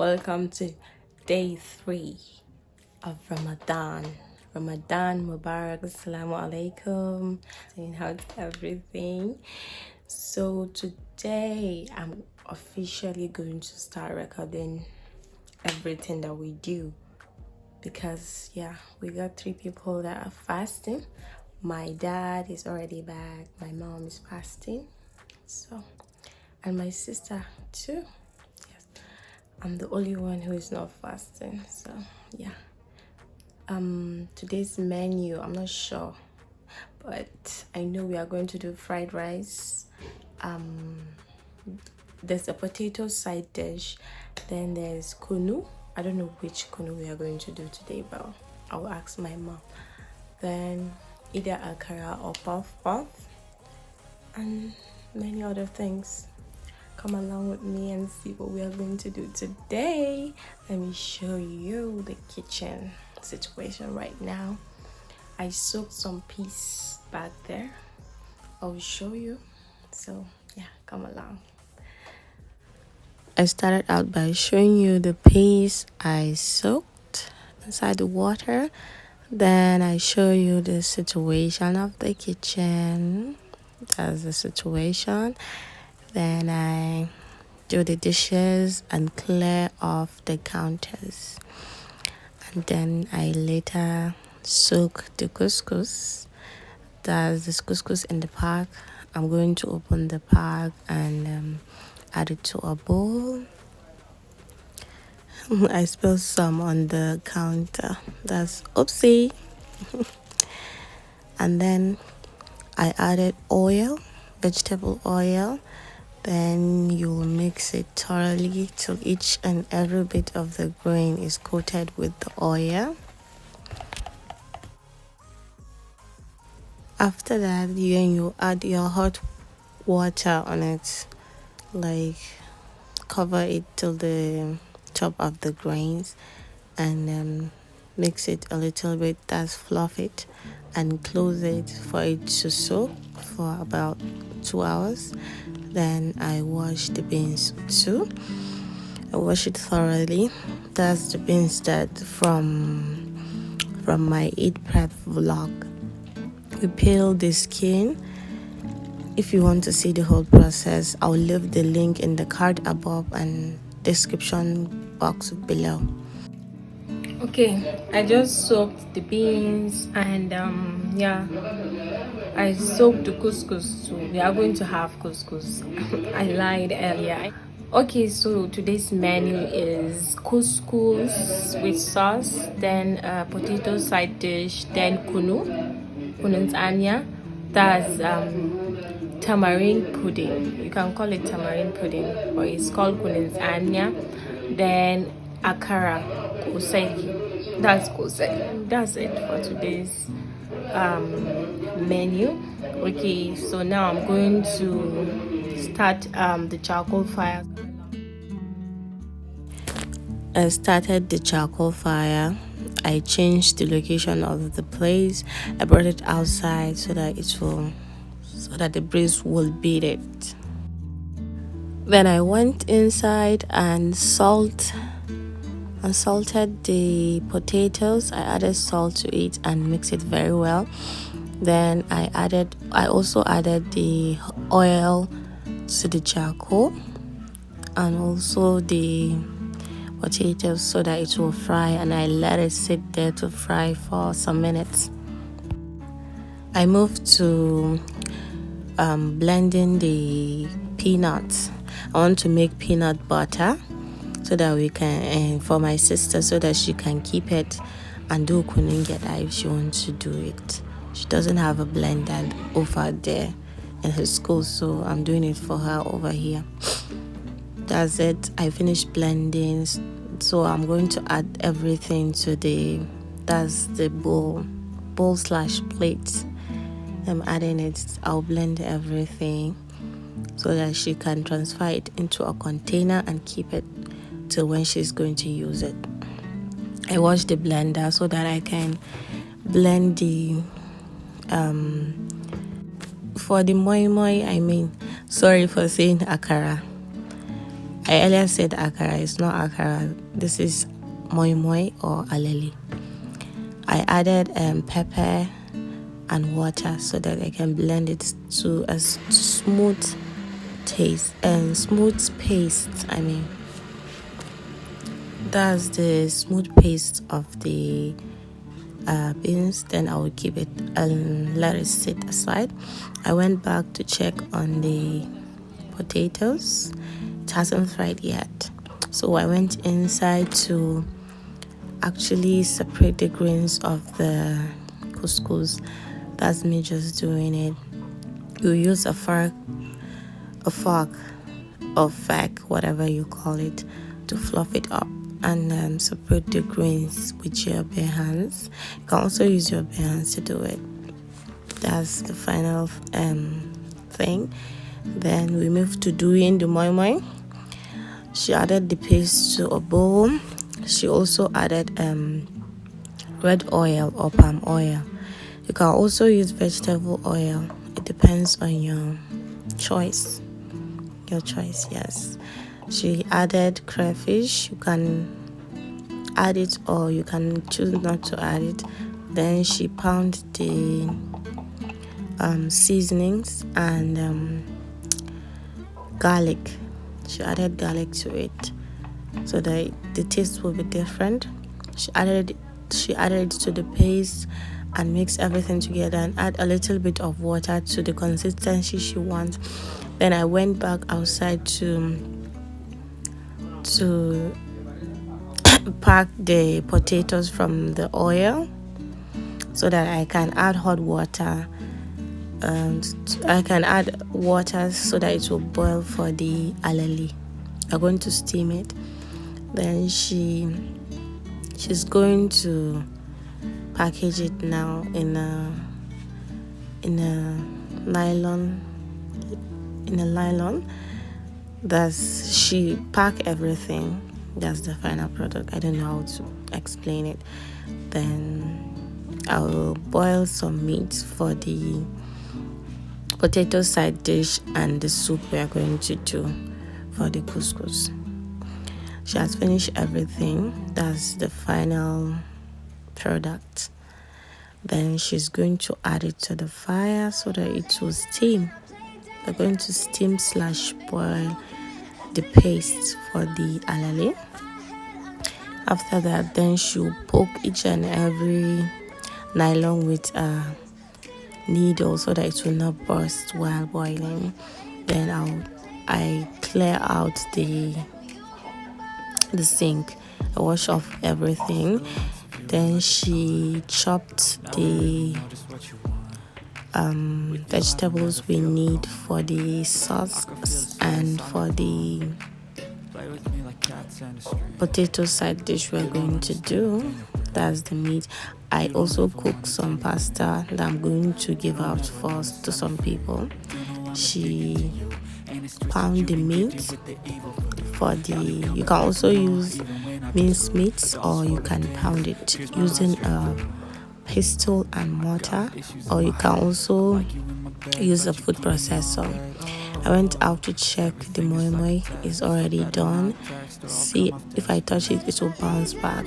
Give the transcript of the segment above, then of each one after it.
welcome to day 3 of Ramadan. Ramadan Mubarak, Assalamu alaikum. Saying how's everything? So today I'm officially going to start recording everything that we do, because we got 3 people that are fasting. My dad is already back, my mom is fasting, so, and my sister too. I'm the only one who is not fasting. So today's menu, I'm not sure, but I know we are going to do fried rice. There's a potato side dish, then there's kunu. I don't know which kunu we are going to do today, but I'll ask my mom. Then either akara or puff puff, and many other things. Come along with me and see what we are going to do today. Let me show you the kitchen situation right now. I soaked some peas back there. I'll show you. So come along. I started out by showing you the peas I soaked inside the water. Then I show you the situation of the kitchen. That's the situation. Then I do the dishes and clear off the counters. And then I later soak the couscous. That's this couscous in the pack. I'm going to open the pack and add it to a bowl. I spilled some on the counter. That's oopsie. And then I added oil, vegetable oil. Then you'll mix it thoroughly till each and every bit of the grain is coated with the oil. After that, you add your hot water on it, like cover it till the top of the grains, and mix it a little bit. That's fluff it and close it for it to soak for about 2 hours. Then I wash the beans too. I wash it thoroughly. That's the beans that from my Eat Prep vlog. We peel the skin. If you want to see the whole process, I'll leave the link in the card above and description box below. Okay, I just soaked the beans and I soaked the couscous too. We are going to have couscous. I lied earlier. Okay, so today's menu is couscous with sauce, then potato side dish, then kunun anya. That's tamarind pudding. You can call it tamarind pudding, but it's called kunun anya. Then akara, koseki. That's koseki. That's it for today's menu. Okay, so now I'm going to start the charcoal fire. I started the charcoal fire. I changed the location of the place. I brought it outside so that the breeze will beat it. Then I went inside and salted the potatoes. I added salt to it and mixed it very well. Then I also added the oil to the charcoal and also the potatoes so that it will fry, and I let it sit there to fry for some minutes. I moved to blending the peanuts. I want to make peanut butter so that we can, for my sister, so that she can keep it and do kuningeda if she wants to do it. She doesn't have a blender over there in her school, so I'm doing it for her over here. That's it. I finished blending, so I'm going to add everything to the bowl/plate. I'm adding it. I'll blend everything so that she can transfer it into a container and keep it till when she's going to use it. I washed the blender so that I can blend the for the moimoi. Sorry for saying akara. I earlier said akara. It's not akara. This is moimoi or alele. I added pepper and water so that I can blend it to a smooth taste and smooth paste. I mean, that's the smooth paste of the beans. Then I will keep it and let it sit aside. I went back to check on the potatoes. It hasn't fried yet, so I went inside to actually separate the grains of the couscous. That's me just doing it. You use a fork or fork, whatever you call it, to fluff it up and separate the grains with your bare hands. You can also use your bare hands to do it. That's the final thing. Then we move to doing the moimoi. She added the paste to a bowl. She also added red oil or palm oil. You can also use vegetable oil. It depends on your choice. Yes. She added crayfish. You can add it or you can choose not to add it. Then she pounded the seasonings and garlic. She added garlic to it so that the taste will be different. She added it to the paste and mix everything together and add a little bit of water to the consistency she wants. Then I went back outside to pack the potatoes from the oil so that I can add hot water. I can add water so that it will boil for the alali. I'm going to steam it. Then she's going to package it now in a nylon. That's she pack everything. That's the final product. I don't know how to explain it. Then I will boil some meat for the potato side dish and the soup we are going to do for the couscous. She has finished everything. That's the final product. Then she's going to add it to the fire so that it will steam. We're going to steam / boil the paste for the alale. After that, then she'll poke each and every nylon with a needle so that it will not burst while boiling. Then I clear out the sink. I wash off everything. Then she chopped the vegetables we need for the sauce and for the potato side dish we're going to do. That's the meat. I also cooked some pasta that I'm going to give out to some people. She pound the meat for the. You can also use minced meat or you can pound it using a pestle and mortar, or you can also use a food processor. I went out to check the moimoi is already done. See if I touch it, it will bounce back.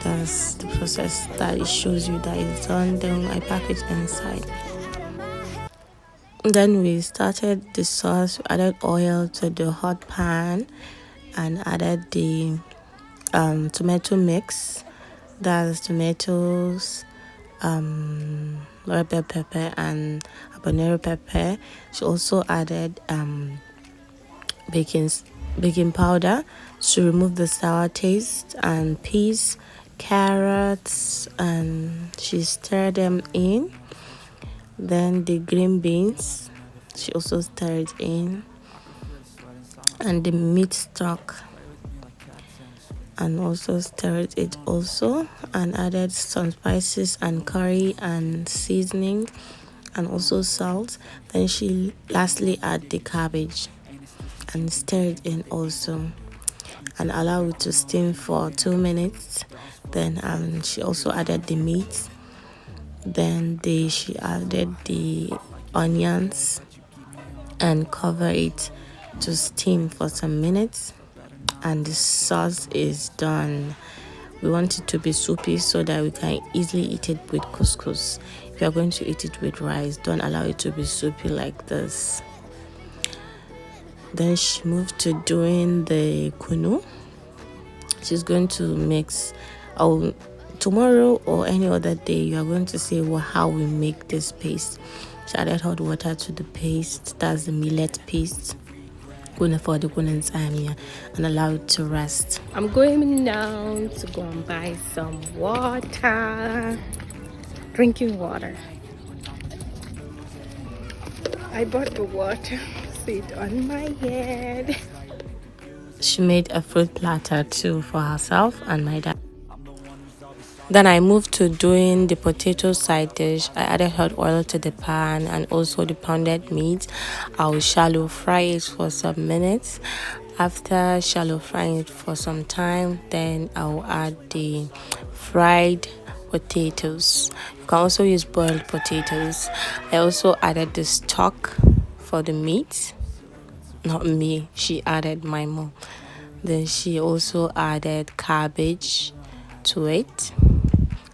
That's the process that it shows you that it's done. Then I pack it inside. Then we started the sauce. We added oil to the hot pan and added the tomato mix. That's tomatoes, red bell pepper and habanero pepper. She also added baking powder to remove the sour taste, and peas, carrots, and she stirred them in. Then the green beans, she also stirred in, and the meat stock, and also stirred it also, and added some spices and curry and seasoning and also salt. Then she lastly add the cabbage and stir it in also and allow it to steam for 2 minutes. Then she also added the meat. Then she added the onions and cover it to steam for some minutes, and the sauce is done. We want it to be soupy so that we can easily eat it with couscous. If you are going to eat it with rice, don't allow it to be soupy like this. Then she moved to doing the kunu. She's going to mix. Tomorrow or any other day, you are going to see how we make this paste. She added hot water to the paste. That's the millet paste. For the and allow it to rest. I'm going now to go and buy some water. Drinking water. I bought the water. Sit on my head. She made a fruit platter too for herself and my dad. Then I moved to doing the potato side dish. I added hot oil to the pan and also the pounded meat. I will shallow fry it for some minutes. After shallow frying it for some time, then I will add the fried potatoes. You can also use boiled potatoes. I also added the stock for the meat. Not me, she added my mom. Then she also added cabbage to it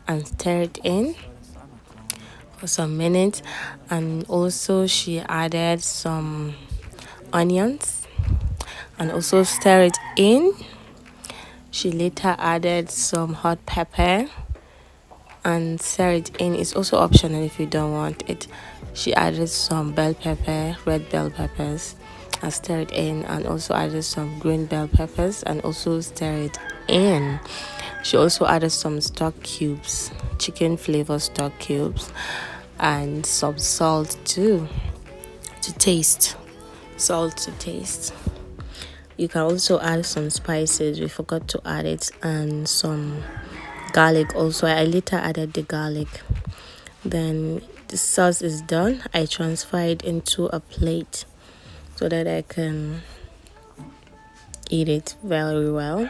and stir it in for some minutes, and also she added some onions and also stir it in. She later added some hot pepper and stir it in. It's also optional if you don't want it. She added some bell pepper, red bell peppers, and stir it in, and also added some green bell peppers and also stir it in. She also added some stock cubes, chicken flavor stock cubes, and some salt too, to taste. Salt to taste. You can also add some spices. We forgot to add it, and some garlic also. I later added the garlic. Then the sauce is done. I transfer it into a plate so that I can eat it very well.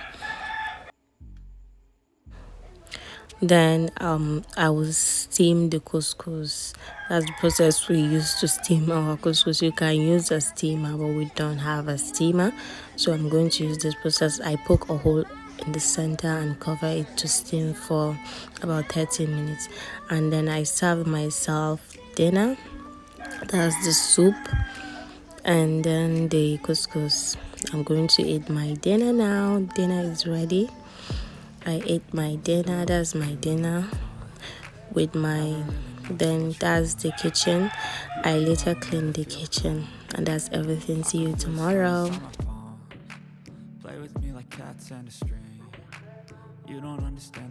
Then I will steam the couscous. That's the process we use to steam our couscous. You can use a steamer, but we don't have a steamer, so I'm going to use this process. I poke a hole in the center and cover it to steam for about 30 minutes, and then I serve myself dinner. That's the soup and then the couscous. I'm going to eat my dinner now. Dinner is ready. I ate my dinner. That's my dinner with my, then that's the kitchen. I later cleaned the kitchen, and that's everything. See you tomorrow. Play with me like cats and a string. You don't understand.